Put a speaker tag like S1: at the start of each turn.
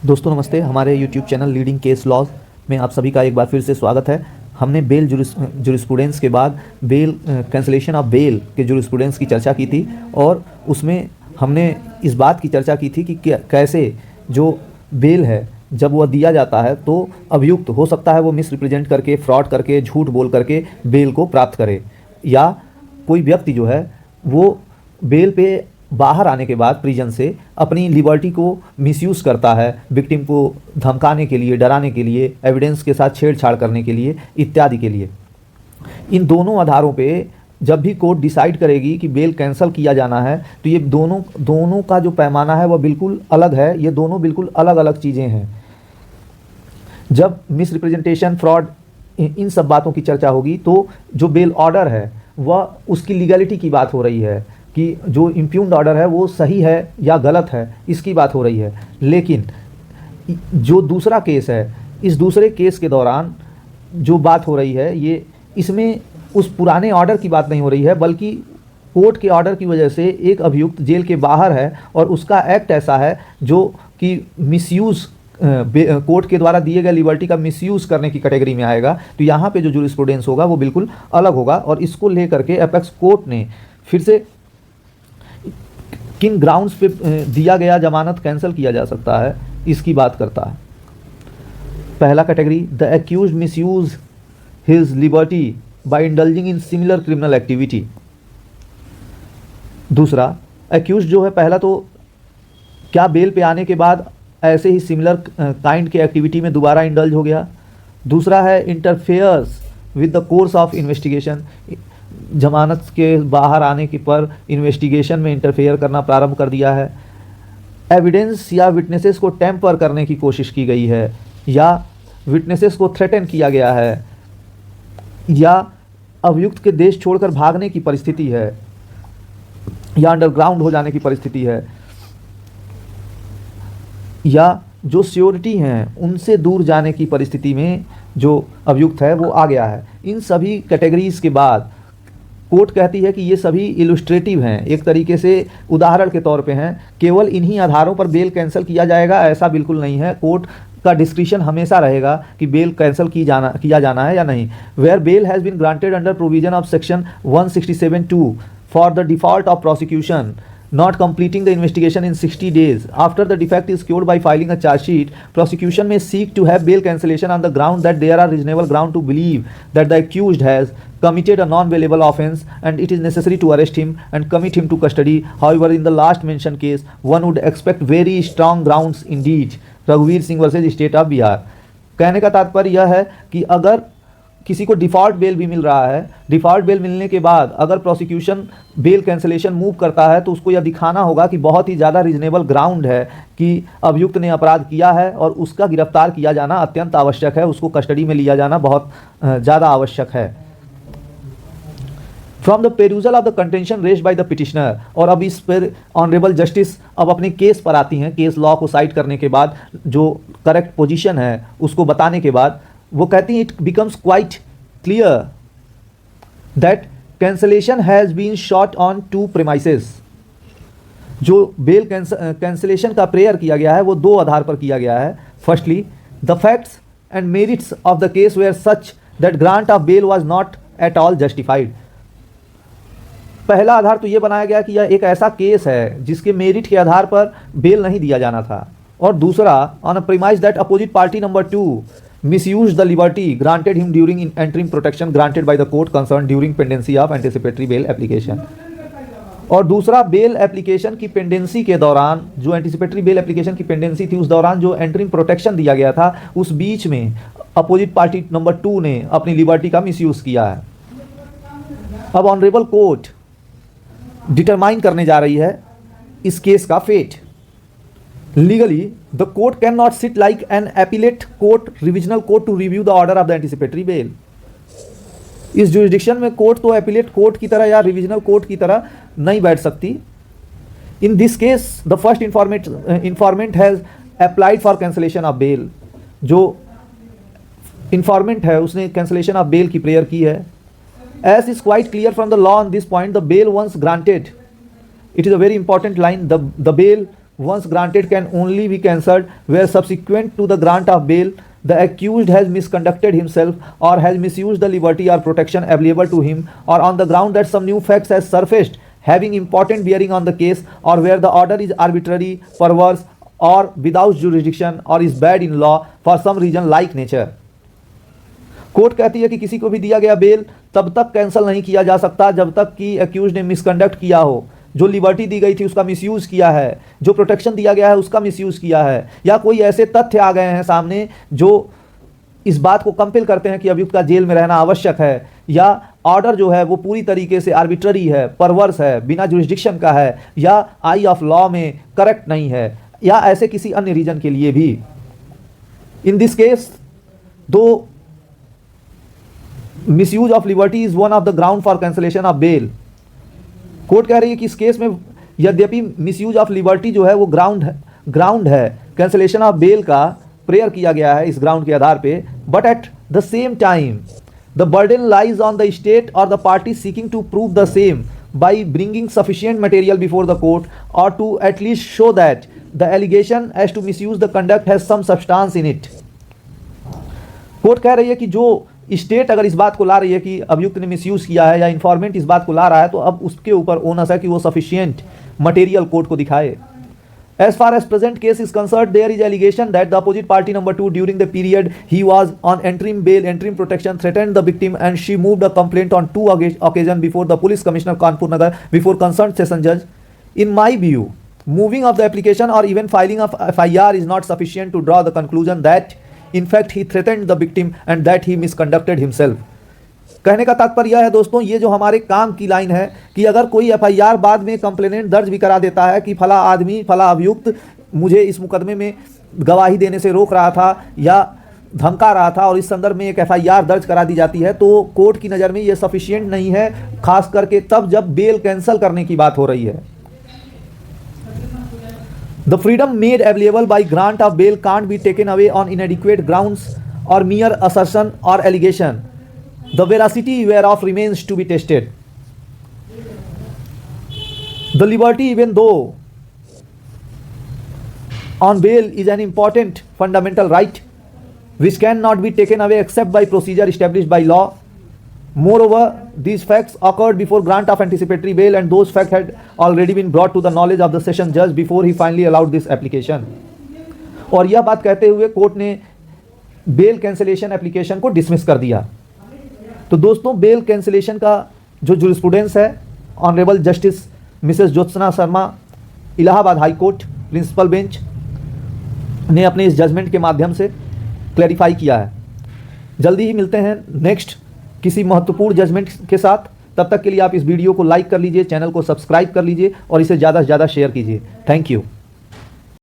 S1: दोस्तों नमस्ते, हमारे YouTube channel leading case laws में आप सभी का एक बार फिर से स्वागत है। हमने बेल जुरिस्प्रूडेंस के बाद बेल कैंसलेशन ऑफ बेल के जुरिस्प्रूडेंस की चर्चा की थी और उसमें हमने इस बात की चर्चा की थी कि कैसे जो बेल है जब वह दिया जाता है तो अभियुक्त हो सकता है वो मिस रिप्रेजेंट करके, फ्रॉड करके, झूठ बोल करके बेल को प्राप्त करे, या कोई व्यक्ति जो है वो बेल पे बाहर आने के बाद प्रिजन से अपनी लिबर्टी को मिसयूज़ करता है, विक्टिम को धमकाने के लिए, डराने के लिए, एविडेंस के साथ छेड़छाड़ करने के लिए इत्यादि के लिए। इन दोनों आधारों पे जब भी कोर्ट डिसाइड करेगी कि बेल कैंसिल किया जाना है तो ये दोनों का जो पैमाना है वह बिल्कुल अलग है। ये दोनों बिल्कुल अलग अलग चीज़ें हैं। जब मिस रिप्रेजेंटेशन, फ्रॉड, इन सब बातों की चर्चा होगी तो जो बेल ऑर्डर है वह उसकी लीगलिटी की बात हो रही है कि जो इम्प्यून्ड ऑर्डर है वो सही है या गलत है, इसकी बात हो रही है। लेकिन जो दूसरा केस है, इस दूसरे केस के दौरान जो बात हो रही है ये इसमें उस पुराने ऑर्डर की बात नहीं हो रही है, बल्कि कोर्ट के ऑर्डर की वजह से एक अभियुक्त जेल के बाहर है और उसका एक्ट ऐसा है जो कि मिसयूज़, कोर्ट के द्वारा दिए गए लिबर्टी का मिसयूज़ करने की कैटेगरी में आएगा। तो यहाँ पे जो जुरिस्प्रूडेंस होगा वो बिल्कुल अलग होगा और इसको लेकर के एपेक्स कोर्ट ने फिर से किन ग्राउंड्स पे दिया गया जमानत कैंसिल किया जा सकता है इसकी बात करता है। पहला category, the accused misuse his liberty by indulging in similar criminal activity. दूसरा, एक्यूज्ड जो है, पहला तो क्या बेल पे आने के बाद ऐसे ही सिमिलर काइंड के एक्टिविटी में दोबारा इंडल्ज हो गया। दूसरा है interferes with the course of investigation, जमानत के बाहर आने के पर इन्वेस्टिगेशन में इंटरफेयर करना प्रारंभ कर दिया है। एविडेंस या विटनेसेस को टेम्पर करने की कोशिश की गई है, या विटनेसेस को थ्रेटन किया गया है, या अभियुक्त के देश छोड़कर भागने की परिस्थिति है, या अंडरग्राउंड हो जाने की परिस्थिति है, या जो श्योरिटी हैं उनसे दूर जाने की परिस्थिति में जो अभियुक्त है वो आ गया है। इन सभी कैटेगरीज के बाद कोर्ट कहती है कि ये सभी इलस्ट्रेटिव हैं, एक तरीके से उदाहरण के तौर पे हैं, केवल इन्हीं आधारों पर बेल कैंसिल किया जाएगा ऐसा बिल्कुल नहीं है। कोर्ट का डिस्क्रिशन हमेशा रहेगा कि बेल कैंसिल किया जाना है या नहीं। Where bail has been granted under provision of section 167(2) for the default of prosecution not completing the investigation in 60 days after the defect is cured by filing a charge sheet, prosecution may seek to have bail cancellation on the ground that there are reasonable ground to believe that the accused has committed a non-bailable offence and it is necessary to arrest him and commit him to custody. However, in the last mentioned case, one would expect very strong grounds indeed. रघुवीर Singh versus state of Bihar. कहने का तात्पर्य यह है कि अगर किसी को डिफ़ॉल्ट बेल भी मिल रहा है, डिफ़ॉल्ट बेल मिलने के बाद अगर प्रोसिक्यूशन बेल कैंसिलेशन मूव करता है तो उसको यह दिखाना होगा कि बहुत ही ज़्यादा रीजनेबल ग्राउंड है कि अभियुक्त ने अपराध किया है और उसका गिरफ्तार किया जाना अत्यंत आवश्यक है, उसको कस्टडी में लिया जाना बहुत ज़्यादा आवश्यक है। From the perusal of the contention raised by the petitioner, और अब इस पर ऑनरेबल जस्टिस अब अपने केस पर आती हैं। केस लॉ को साइड करने के बाद जो करेक्ट पोजीशन है उसको बताने के बाद वो कहती हैं, it becomes quite clear that cancellation has been sought on 2 premises. जो बेल कैंसलेशन का प्रेयर किया गया है वो 2 आधार पर किया गया है। Firstly, the facts and merits of the case where such that grant of bail was not at all justified. पहला आधार तो ये बनाया गया कि यह एक ऐसा केस है जिसके मेरिट के आधार पर बेल नहीं दिया जाना था, और दूसरा, on a premise that opposite party number 2 misused the liberty granted him during interim protection granted by the court concerned during pendency of anticipatory bail application। और दूसरा, बेल एप्लीकेशन की पेंडेंसी के दौरान, जो एंटिसिपेटरी बेल एप्लीकेशन की pendency थी उस दौरान जो एंटरिंग प्रोटेक्शन दिया गया था उस बीच में अपोजिट पार्टी नंबर 2 ने अपनी लिबर्टी का मिसयूज़ किया है। अब ऑनरेबल कोर्ट डिटरमाइन करने जा रही है इस केस का fate. Legally, the court cannot sit like an appellate court, revisional court to review the order of the anticipatory bail। इस जुरिडिक्शन में कोर्ट तो एपिलेट कोर्ट की तरह या रिविजनल कोर्ट की तरह नहीं बैठ सकती। In this case the first informant has applied for cancellation of bail. जो इंफॉर्मेंट है उसने कैंसलेशन ऑफ बेल की प्रेयर की है। As is quite clear from the law on this point, the bail once granted, it is a very important line, the bail once granted can only be cancelled where subsequent to the grant of bail the accused has misconducted himself or has misused the liberty or protection available to him, or on the ground that some new facts has surfaced having important bearing on the case, or where the order is arbitrary, perverse or without jurisdiction or is bad in law for some reason like nature। Court कहती है कि किसी को भी दिया गया bell तब तक कैंसिल नहीं किया जा सकता जब तक कि एक्यूज ने मिसकंडक्ट किया हो, जो लिबर्टी दी गई थी उसका मिसयूज़ किया है, जो प्रोटेक्शन दिया गया है उसका मिसयूज़ किया है, या कोई ऐसे तथ्य आ गए हैं सामने जो इस बात को कंपेल करते हैं कि अभियुक्त का जेल में रहना आवश्यक है, या ऑर्डर जो है वो पूरी तरीके से आर्बिट्ररी है, परवर्स है, बिना जुरिस्डिक्शन का है, या आई ऑफ लॉ में करेक्ट नहीं है, या ऐसे किसी अन्य रीजन के लिए भी। In this case the misuse of liberty is one of the ground for cancellation of bail. Court कह रही है कि इस केस में यद्यपि मिसयूज ऑफ लिबर्टी जो है वो ग्राउंड है कैंसिलेशन ऑफ बेल का प्रेयर किया गया है इस ग्राउंड के आधार पे, but at the same time the burden lies on the state और the party seeking to prove the same by bringing sufficient material before the court और to at least show that the allegation as to misuse the conduct has some substance in it. Court कह रही है कि जो state अगर इस बात को ला रही है कि अभियुक्त ने मिसयूज किया है या इन्फॉर्मेंट इस बात को ला रहा है, तो अब उसके ऊपर ओनस है कि वो सफिशिएंट मटेरियल कोर्ट को दिखाए। As far as present case is concerned, there is allegation that the opposite party number 2 during the period he was on interim bail, interim protection, threatened the victim and she moved a complaint on 2 occasions before the police commissioner Kanpur Nagar before concerned session judge. In my view, moving of the application or even filing of FIR is not sufficient to draw the conclusion that in fact he threatened the victim and that he misconducted himself। कहने का तात्पर्य है दोस्तों, ये जो हमारे काम की लाइन है कि अगर कोई FIR बाद में कंप्लेनेंट दर्ज भी करा देता है कि फला आदमी फला अभियुक्त मुझे इस मुकदमे में गवाही देने से रोक रहा था या धमका रहा था और इस संदर्भ में एक FIR दर्ज करा दी जाती है, तो कोर्ट की नज़र में ये सफिशिएंट नहीं है, खास करके तब जब बेल कैंसिल करने की बात हो रही है। The freedom made available by grant of bail can't be taken away on inadequate grounds or mere assertion or allegation, the veracity whereof remains to be tested. The liberty, even though on bail, is an important fundamental right which cannot be taken away except by procedure established by law. Moreover, these facts occurred before grant of anticipatory bail and those facts had already been brought to the knowledge of the session judge before he finally allowed this application। और यह बात कहते हुए court ने bell cancellation application को dismiss कर दिया। तो दोस्तों, बेल कैंसिलेशन का जो जुरिस्प्रूडेंस है, honourable justice Mrs Jyotsna Sharma, Allahabad high court principal bench ने अपने इस जजमेंट के माध्यम से क्लैरिफाई किया है। जल्दी ही मिलते हैं नेक्स्ट किसी महत्वपूर्ण जजमेंट के साथ। तब तक के लिए आप इस वीडियो को लाइक कर लीजिए, चैनल को सब्सक्राइब कर लीजिए और इसे ज़्यादा से ज़्यादा शेयर कीजिए। Thank you.